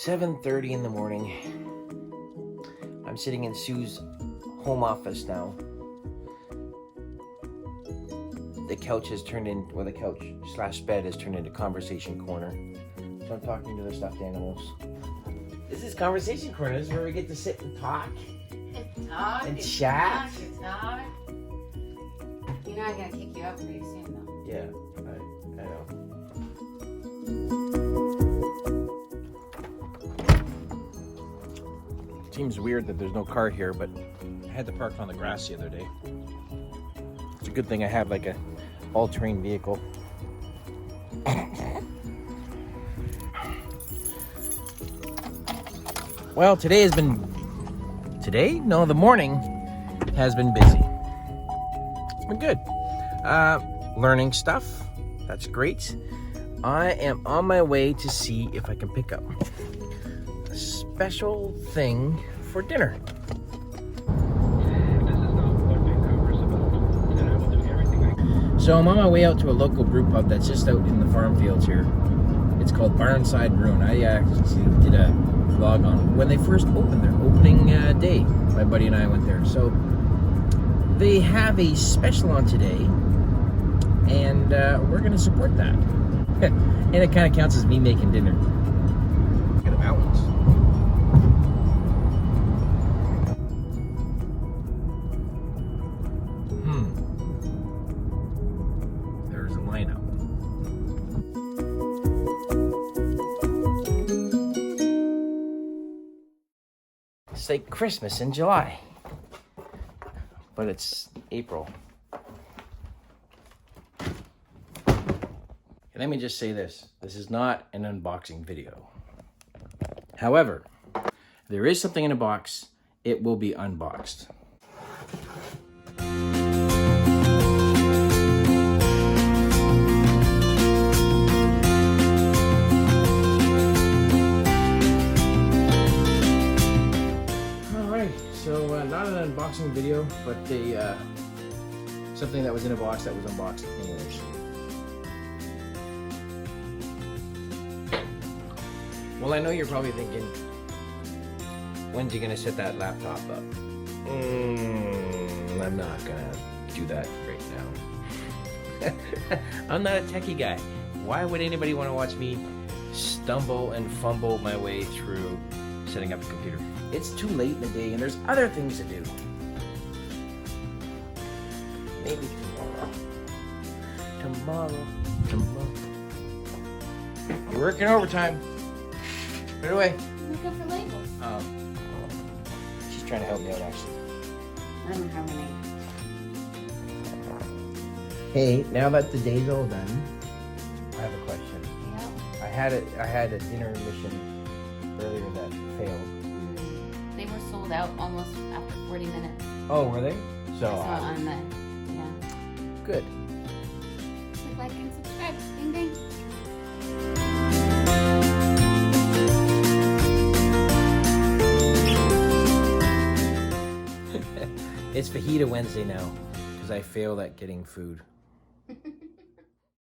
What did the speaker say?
7:30 in the morning. I'm sitting in Sue's home office now. The couch has turned in, or the couch slash bed has turned into conversation corner. So I'm talking to the stuffed animals. This is conversation corner. This is where we get to sit and talk. And chat. Talk. You know I'm gonna kick you out pretty soon though. Yeah, I know. Seems weird that there's no car here, but I had to park on the grass the other day. It's a good thing I have like a all-terrain vehicle. Well, the morning has been busy. It's been good. Learning stuff. That's great. I am on my way to see if I can pick up a special thing for dinner. So I'm on my way out to a local brew pub that's just out in the farm fields here. It's called Barnside Brewing. I actually did a vlog on when they first opened their opening day. My buddy and I went there. So they have a special on today, and we're going to support that. And it kind of counts as me making dinner. Look at the mountains. There's a lineup. It's like Christmas in July, but it's April. And let me just say this. This is not an unboxing video. However, if there is something in a box, it will be unboxed. So not an unboxing video, but something that was in a box that was unboxed anyways. Well, I know you're probably thinking, when's he gonna set that laptop up? I'm not gonna do that right now. I'm not a techie guy. Why would anybody want to watch me stumble and fumble my way through setting up a computer? It's too late in the day and there's other things to do. Maybe tomorrow. You're working overtime. Put it away. I'm looking for labels. She's trying to help me out actually. I don't have any. Hey, now that the day's all done, I have a question. Yeah. I had a dinner mission earlier that failed. They were sold out almost after 40 minutes. Oh, were they? So I saw on the, yeah. Good. Click like and subscribe. Ding ding. It's Fajita Wednesday now because I failed at getting food.